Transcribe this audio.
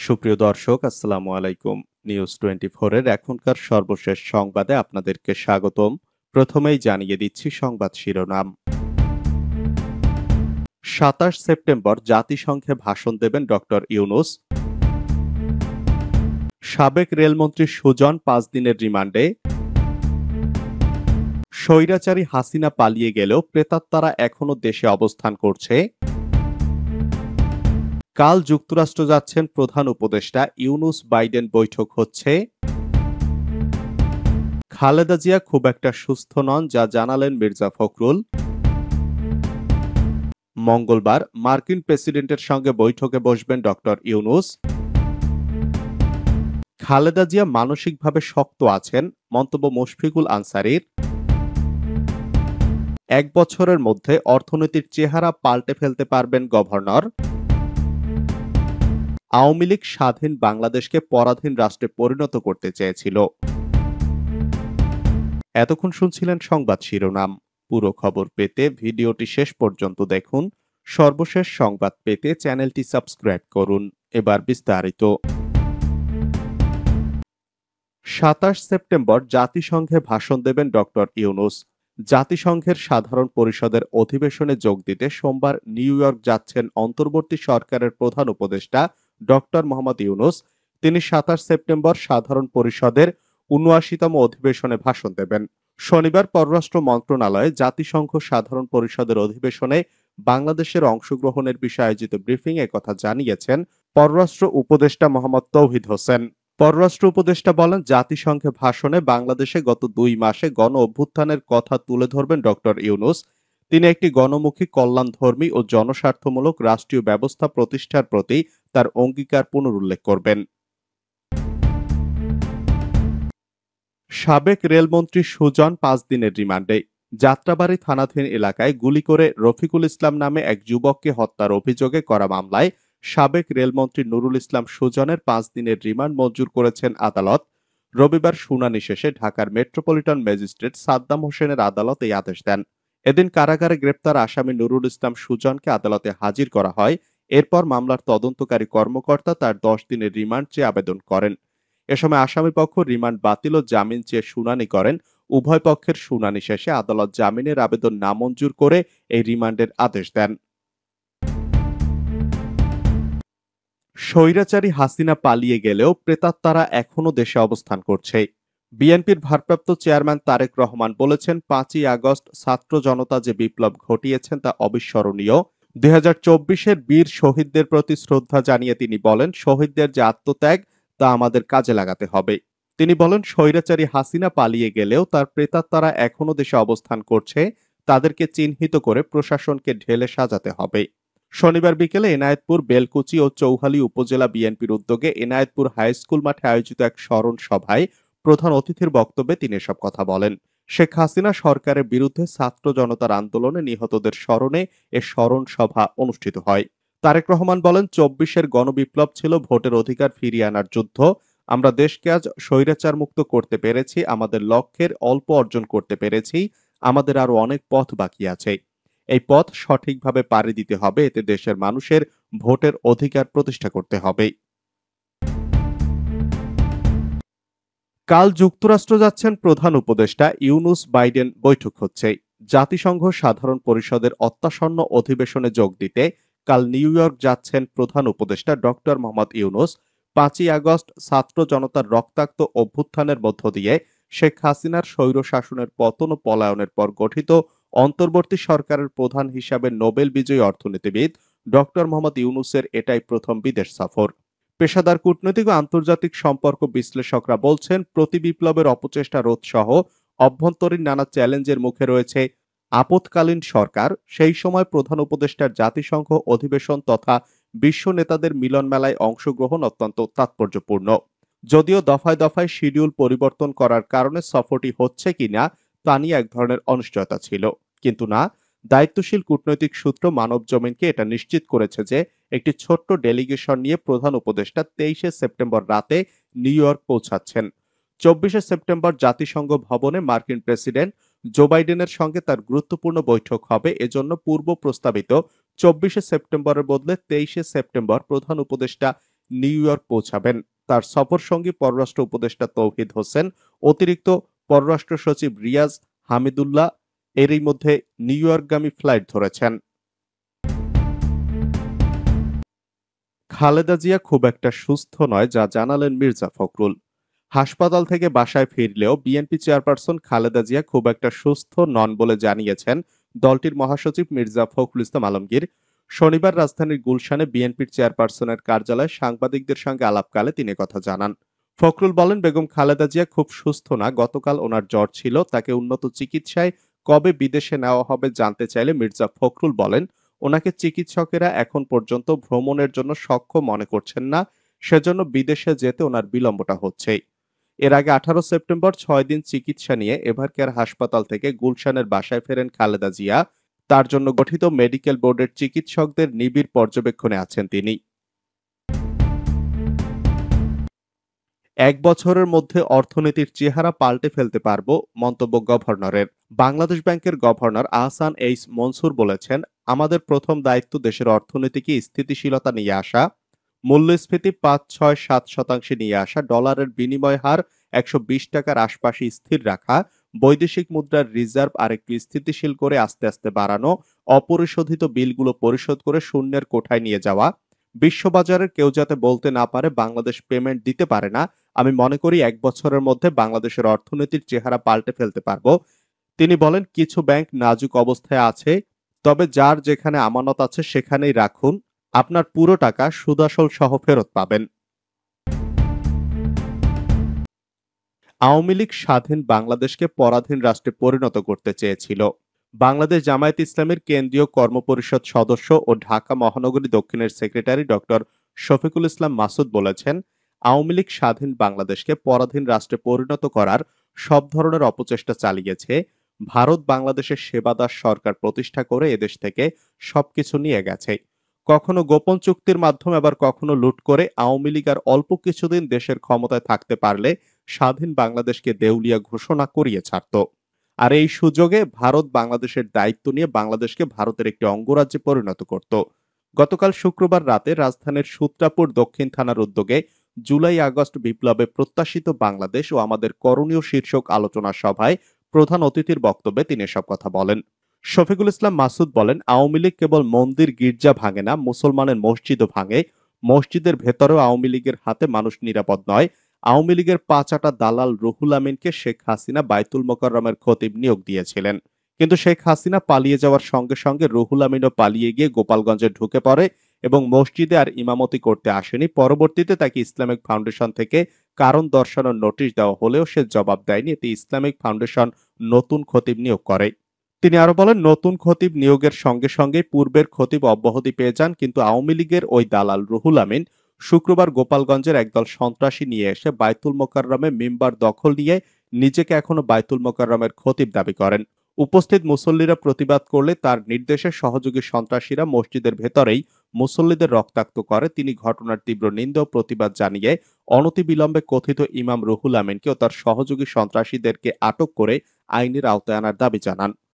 সুপ্রিয় দর্শক, আসসালামু আলাইকুম। নিউজ 24 এর এখনকার সর্বশেষ সংবাদে আপনাদেরকে স্বাগতম। প্রথমেই জানিয়ে দিচ্ছি সংবাদ শিরোনাম। ২৭ সেপ্টেম্বর জাতিসংঘে ভাষণ দেবেন ডক্টর ইউনূস। সাবেক রেলমন্ত্রী সুজন ৫ দিনের রিমান্ডে। স্বৈরাচারী হাসিনা পালিয়ে গেলেও প্রেতাত্মারা এখনো দেশে অবস্থান করছে। কাল যুক্তরাষ্ট্র যাচ্ছেন প্রধান উপদেষ্টা ইউনূস বাইডেন বৈঠক হচ্ছে। খালেদা জিয়া খুব একটা সুস্থ নন, যা জানালেন মির্জা ফখরুল। মঙ্গলবার মার্কিন প্রেসিডেন্টের সঙ্গে বৈঠকে বসবেন ডক্টর ইউনূস। খালেদা জিয়া মানসিকভাবে শক্ত আছেন, মন্তব্য মুশফিকুল আনসারীর। ১ বছরের মধ্যে অর্থনীতির চেহারা পাল্টে ফেলতে পারবেন গভর্নর। আওয়ামী লীগ স্বাধীন বাংলাদেশকে পরাধীন রাষ্ট্রে পরিণত করতে চেয়েছিল। এতক্ষণ শুনছিলেন সংবাদ শিরোনাম। পুরো খবর পেতে ভিডিওটি শেষ পর্যন্ত দেখুন। সর্বশেষ সংবাদ পেতে চ্যানেলটি সাবস্ক্রাইব করুন। এবার বিস্তারিত। ২৭ সেপ্টেম্বর জাতিসংঘে ভাষণ দেবেন ডক্টর ইউনূস। জাতিসংঘের সাধারণ পরিষদের অধিবেশনে যোগ দিতে সোমবার নিউ ইয়র্ক যাচ্ছেন অন্তর্বর্তী সরকারের প্রধান উপদেষ্টা ডক্টর মোহাম্মদ ইউনূস। তিনি ২৭ সেপ্টেম্বর সাধারণ পরিষদের ৭৯তম অধিবেশনে ভাষণ দেবেন। শনিবার পররাষ্ট্র মন্ত্রণালয়ে জাতিসংঘ সাধারণ পরিষদের অধিবেশনে বাংলাদেশের অংশগ্রহণের বিষয়ে আয়োজিত ব্রিফিং কথা জানিয়েছেন পররাষ্ট্র উপদেষ্টা মোহাম্মদ তৌহিদ হোসেন। পররাষ্ট্র উপদেষ্টা বলেন, জাতিসংঘে ভাষণে বাংলাদেশে গত ২ মাসে গণ অভ্যুত্থানের কথা তুলে ধরবেন ডক্টর ইউনূস। তিনি একটি গণমুখী, কল্যাণধর্মী ও জনস্বার্থমূলক রাষ্ট্রীয় ব্যবস্থা প্রতিষ্ঠার প্রতি তার অঙ্গীকার পুনরুল্লেখ করবেন। সাবেক রেলমন্ত্রী সুজন ৫ দিনের রিমান্ডে। যাত্রাবাড়ী থানাধীন এলাকায় গুলি করে রফিকুল ইসলাম নামে এক যুবককে হত্যার অভিযোগে করা মামলায় সাবেক রেলমন্ত্রী নুরুল ইসলাম সুজনের ৫ দিনের রিমান্ড মঞ্জুর করেছেন আদালত। রবিবার শুনানি শেষে ঢাকার মেট্রোপলিটন ম্যাজিস্ট্রেট সাদ্দাম হোসেনের আদালত এই আদেশ দেন। এদিন কারাগারে গ্রেপ্তার আসামি নুরুল ইসলাম সুজনকে আদালতে হাজির করা হয়। এরপর মামলার তদন্তকারী কর্মকর্তা তার ১০ দিনের রিমান্ড চেয়ে আবেদন করেন। এ সময় আসামিপক্ষ রিমান্ড বাতিল ও জামিন চেয়ে শুনানি করেন। উভয় পক্ষের শুনানি শেষে আদালত জামিনের আবেদন নামঞ্জুর করে এই রিমান্ডের আদেশ দেন। স্বৈরাচারী হাসিনা পালিয়ে গেলেও প্রেতাত্মারা এখনো দেশে অবস্থান করছে। বিএনপির ভারপ্রাপ্ত চেয়ারম্যান তারেক রহমান বলেছেন, ৫ই আগস্ট ছাত্র জনতা যে বিপ্লব ঘটিয়েছেন তা অবিস্মরণীয়। ২০২৪-এর বীর শহীদদের প্রতি শ্রদ্ধা জানিয়ে তিনি বলেন, শহীদদের যে আত্মত্যাগ তা আমাদের কাজে লাগাতে হবে। তিনি বলেন, স্বৈরাচারী হাসিনা পালিয়ে গেলেও তার প্রেতাত্মারা এখনো দেশে অবস্থান করছে। তাদেরকে চিহ্নিত করে প্রশাসনকে ঢেলে সাজাতে হবে। শনিবার বিকেলে এনায়েতপুর, বেলকুচি ও চৌহালী উপজেলা বিএনপির উদ্যোগে এনায়েতপুর হাই স্কুল মাঠে আয়োজিত এক স্মরণ সভায় প্রধান অতিথির বক্তব্যে তিনি এসব কথা বলেন। শেখ হাসিনা সরকারের বিরুদ্ধে ছাত্র জনতার আন্দোলনে নিহতদের স্মরণে এ স্মরণ সভা অনুষ্ঠিত হয়। তারেক রহমান বলেন, ২৪-এর গণবিপ্লব ছিল ভোটের অধিকার ফিরিয়ে আনার যুদ্ধ। আমরা দেশকে আজ স্বৈরাচার মুক্ত করতে পেরেছি, আমাদের লক্ষ্যের অল্প অর্জন করতে পেরেছি, আমাদের আরো অনেক পথ বাকি আছে। এই পথ সঠিকভাবে পাড়ি দিতে হবে, এতে দেশের মানুষের ভোটের অধিকার প্রতিষ্ঠা করতে হবে। কাল যুক্তরাষ্ট্র যাচ্ছেন প্রধান উপদেষ্টা ইউনূস বাইডেন বৈঠক হচ্ছে। জাতিসংঘ সাধারণ পরিষদের অত্যাসন্ন অধিবেশনে যোগ দিতে কাল নিউ ইয়র্ক যাচ্ছেন প্রধান উপদেষ্টা ডক্টর মোহাম্মদ ইউনূস। ৫ই আগস্ট ছাত্র জনতার রক্তাক্ত অভ্যুত্থানের মধ্য দিয়ে শেখ হাসিনার স্বৈর শাসনের পতন ও পলায়নের পর গঠিত অন্তর্বর্তী সরকারের প্রধান হিসাবে নোবেল বিজয়ী অর্থনীতিবিদ ডক্টর মোহাম্মদ ইউনূসের এটাই প্রথম বিদেশ সফর। পেশাদার কূটনৈতিক ও আন্তর্জাতিক সম্পর্ক বিশ্লেষকরা বলছেন, প্রতি বিপ্লবের অপচেষ্টা রোধ সহ অভ্যন্তরীণ নানা চ্যালেঞ্জের মুখে রয়েছে আপৎকালীন সরকার। সেই সময় প্রধান উপদেষ্টার জাতিসংঘ অধিবেশন তথা বিশ্ব নেতাদের মিলন মেলায় অংশগ্রহণ অত্যন্ত তাৎপর্যপূর্ণ। যদিও দফায় দফায় শিডিউল পরিবর্তন করার কারণে সফরটি হচ্ছে কিনা তা নিয়ে এক ধরনের অনিশ্চয়তা ছিল, কিন্তু না, দায়িত্বশীল কূটনৈতিক সূত্র মানবজমিনকে এটা নিশ্চিত করেছে যে একটি ছোট্ট ডেলিগেশন নিয়ে প্রধান উপদেষ্টা ২৩শে সেপ্টেম্বর রাতে নিউ ইয়র্ক পৌঁছাচ্ছেন। ২৪শে সেপ্টেম্বর জাতিসংঘ ভবনে মার্কিন প্রেসিডেন্ট জো বাইডেনের সঙ্গে তার গুরুত্বপূর্ণ বৈঠক হবে। এজন্য পূর্ব প্রস্তাবিত ২৪শে সেপ্টেম্বরের বদলে ২৩শে সেপ্টেম্বর প্রধান উপদেষ্টা নিউ ইয়র্ক পৌঁছাবেন। তার সফরসঙ্গী পররাষ্ট্র উপদেষ্টা তৌহিদ হোসেন, অতিরিক্ত পররাষ্ট্র সচিব রিয়াজ হামিদুল্লাহ এরই মধ্যে নিউ ইয়র্কগামী ফ্লাইট ধরেছেন। খালেদা জিয়া খুব একটা সুস্থ নয়, যা জানালেন মির্জা ফখরুল। হাসপাতাল থেকে বাসায় ফিরলেও বিএনপি চেয়ারপারসন খালেদা জিয়া খুব একটা সুস্থ নন বলে জানিয়েছেন দলটির মহাসচিব মির্জা ফখরুল ইসলাম আলমগীর। শনিবার রাজধানীর গুলশানে বিএনপির চেয়ারপারসনের কার্যালয়ে সাংবাদিকদের সঙ্গে আলাপকালে তিনি কথা জানান। ফখরুল বলেন, বেগম খালেদা জিয়া খুব সুস্থ না, গতকাল ওনার জ্বর ছিল, তাকে উন্নত চিকিৎসায় কবে বিদেশে নেওয়া হবে জানতে চাইলে মির্জা ফখরুল বলেন, ওনাকে চিকিৎসকেরা এখন পর্যন্ত ভ্রমণের জন্য সক্ষম মনে করছেন না, সেজন্য বিদেশে যেতে ওনার বিলম্বটা হচ্ছেই। এর আগে 18 সেপ্টেম্বর 6 দিন চিকিৎসা নিয়ে এভারকেয়ার হাসপাতাল থেকে গুলশানের বাসায় ফেরেন খালেদা জিয়া। তার জন্য গঠিত মেডিকেল বোর্ডের চিকিৎসকদের নিবিড় পর্যবেক্ষণে আছেন তিনি। 1 বছরের মধ্যে অর্থনীতির চেহারা পাল্টে ফেলতে পারব, মন্তব্য গভর্নরের। বাংলাদেশ ব্যাংকের গভর্নর আহসান এইচ মনসুর বলেছেন, আমাদের প্রথম দায়িত্ব দেশের অর্থনীতিকে স্থিতিশীলতা নিয়ে আসা, মূল্যস্ফীতি 5, 6, 7% নিয়ে আসা, ডলারের বিনিময় হার 120 টাকার আশপাশে স্থির রাখা, বৈদেশিক মুদ্রার রিজার্ভ আরেকটু স্থিতিশীল করে আস্তে আস্তে বাড়ানো, অপরিশোধিত বিলগুলো পরিশোধ করে শূন্যের কোঠায় নিয়ে যাওয়া, বিশ্ববাজারের কেউ যাতে বলতে না পারে বাংলাদেশ পেমেন্ট দিতে পারে না। আমি মনে করি 1 বছরের মধ্যে বাংলাদেশের অর্থনীতির চেহারা পাল্টে ফেলতে পারবো। তিনি বলেন, কিছু ব্যাংক নাজুক অবস্থায় আছে, তবে যার যেখানে আমানত আছে সেখানেই রাখুন, আপনার পুরো টাকা সুদাসল সহ ফেরত পাবেন। আওয়ামী লীগ স্বাধীন বাংলাদেশকে পরাধীন রাষ্ট্রে পরিণত করতে চেয়েছিল। বাংলাদেশ জামায়াত ইসলামীর কেন্দ্রীয় কর্মপরিষদ সদস্য ও ঢাকা মহানগরী দক্ষিণের সেক্রেটারি ডক্টর শফিকুল ইসলাম মাসুদ বলেছেন, আওয়ামী লীগ স্বাধীন বাংলাদেশকে পরাধীন রাষ্ট্রে পরিণত করার সব ধরনের অপচেষ্টা চালিয়েছে। ভারত বাংলাদেশের সেবাদাস সরকার প্রতিষ্ঠা করে এদেশ থেকে সবকিছু নিয়ে গেছে। কখনো গোপন চুক্তির মাধ্যমে, আবার কখনো লুট করে আওয়ামী লীগ আর অল্প কিছুদিন দেশের ক্ষমতায় থাকতে পারলে স্বাধীন বাংলাদেশকে দেউলিয়া ঘোষণা করিয়ে ছাড়ত। আর এই সুযোগে ভারত বাংলাদেশের দায়িত্ব নিয়ে বাংলাদেশকে ভারতের একটি অঙ্গরাজ্যে পরিণত করত। গতকাল শুক্রবার রাতে রাজধানীর সূত্রাপুর দক্ষিণ থানার উদ্যোগে জুলাই আগস্ট বিপ্লবে প্রত্যাশিত বাংলাদেশ ও আমাদের করণীয় শীর্ষক আলোচনা সভায় প্রধান অতিথির বক্তব্যে তিনি এসব কথা বলেন। শফিকুল ইসলাম মাসুদ বলেন, আওয়ামী লীগ কেবল মন্দির গির্জা ভাঙে না, মুসলমানের মসজিদও ভাঙে। মসজিদের ভেতরেও আওয়ামী লীগের হাতে মানুষ নিরাপদ নয়। আওয়ামী লীগের পাঁচাটা দালাল রুহুল আমিনকে শেখ হাসিনা বাইতুল মোকাররমের খতিব নিয়োগ দিয়েছিলেন, কিন্তু শেখ হাসিনা পালিয়ে যাওয়ার সঙ্গে সঙ্গে রুহুল আমিনও পালিয়ে গিয়ে গোপালগঞ্জে ঢুকে পড়ে এবং মসজিদে আর ইমামতি করতে আসেনি। পরবর্তীতে তাকে ইসলামিক ফাউন্ডেশন থেকে কারণ দর্শানোর নোটিশ দেওয়া হলেও সে জবাব দেয়নি। এতে ইসলামিক ফাউন্ডেশন নতুন খতিব নিয়োগ করে। তিনি আরো বলেন, নতুন খতিব নিয়োগের সঙ্গে সঙ্গে পূর্বের খতিব অব্যাহতি পেয়ে যান, কিন্তু আওয়ামী লীগের ওই দালাল রুহুল আমিন শুক্রবার গোপালগঞ্জের একদল সন্ত্রাসী নিয়ে এসে বাইতুল মোকাররমে মিম্বার দখল নিয়ে নিজেকে এখনো বাইতুল মোকাররমের খতিব দাবি করেন। উপস্থিত মুসল্লিরা প্রতিবাদ করলে তার নির্দেশে সহযোগী সন্ত্রাসীরা মসজিদের ভেতরেই মুসল্লিদের রক্তাক্ত করে। তিনি ঘটনার তীব্র নিন্দা ও প্রতিবাদ জানিয়ে অনতিবিলম্বে কথিত ইমাম রুহুল আমিনকে ও তার সহযোগী সন্ত্রাসীদেরকে আটক করে আইনের আওতায় আনার দাবি জানান।